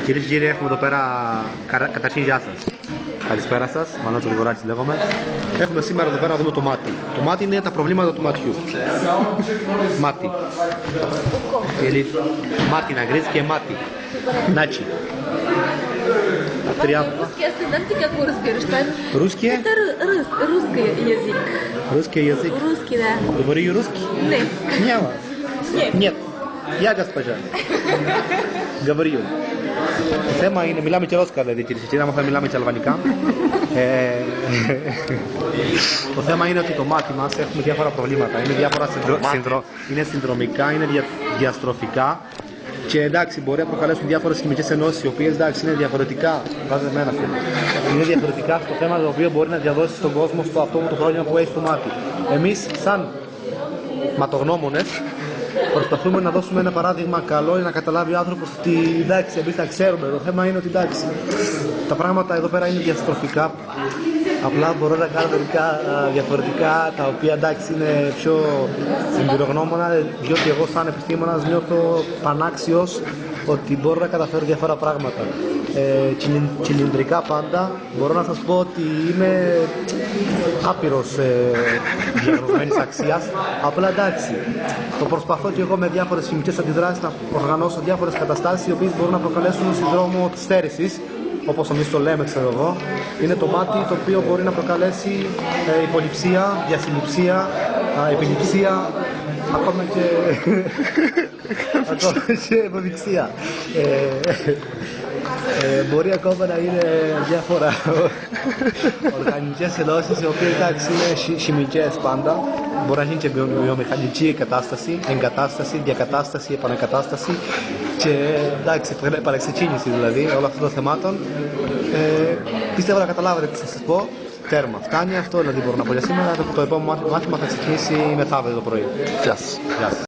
Κυρίες και κύριοι, έχουμε εδώ πέρα. Καταρχήν, γεια σας. Καλησπέρα σας. Μανώλης Γρηγοράκης λέγομαι. Έχουμε σήμερα εδώ πέρα να δούμε το μάτι. Το μάτι είναι τα προβλήματα του ματιού. Μάτι. Мати на грецкий мати. Значи. Русский язык, ты как его разберешь, правильно? Русский? Это русский язык. Русский язык? Русский, да. Говорю русский? Нет. Нет. Нет. Я госпожа. Говорю. Το θέμα είναι, μιλάμε και ρώσικα δηλαδή κυρίες και κύριοι, άμα θα μιλάμε και αλβανικά. Το θέμα είναι ότι το μάτι μας έχουμε διάφορα προβλήματα. Είναι διάφορα είναι συνδρομικά, είναι διαστροφικά και εντάξει μπορεί να προκαλέσουν διάφορες χημικές ενώσεις οι οποίες εντάξει είναι διαφορετικά. Είναι διαφορετικά στο θέμα το οποίο μπορεί να διαδώσει στον κόσμο στο αυτό το πρόβλημα που έχει στο μάτι. Εμείς σαν ματογνώμονες προσπαθούμε να δώσουμε ένα παράδειγμα καλό για να καταλάβει ο άνθρωπος ότι εντάξει, εμείς τα ξέρουμε. Το θέμα είναι ότι εντάξει, τα πράγματα εδώ πέρα είναι διαστροφικά. Απλά μπορώ να κάνω μερικά διαφορετικά, τα οποία εντάξει είναι πιο εμπειρογνώμονα, διότι εγώ σαν επιστήμονας νιώθω πανάξιος ότι μπορώ να καταφέρω διάφορα πράγματα. Κυλινδρικά πάντα, μπορώ να σας πω ότι είμαι άπειρος διαγνωσμένης αξίας. Απλά εντάξει, το προσπαθώ και εγώ με διάφορες χημικές αντιδράσεις να οργανώσω διάφορες καταστάσεις οι οποίες μπορούν να προκαλέσουν συνδρόμο της στέρησης, όπως εμείς το λέμε, ξέρω εγώ. Είναι το μάτι το οποίο μπορεί να προκαλέσει υποληψία, διασυλληψία, επιληψία, ακόμα και υποδειξία. Μπορεί ακόμα να είναι διάφορα οργανικές ενώσεις οι οποίες εντάξει είναι χημικές πάντα. Μπορεί να γίνει και βιομηχανική εγκατάσταση, διακατάσταση, επανακατάσταση και εντάξει παρεξεκίνηση δηλαδή όλων αυτών των θεμάτων. Πιστεύω να καταλάβετε τι θα σας πω. Τέρμα. Φτάνει αυτό δηλαδή μπορώ να πω για σήμερα. Το επόμενο μάθημα θα ξεκινήσει μεθαύριο το πρωί. Γεια σας.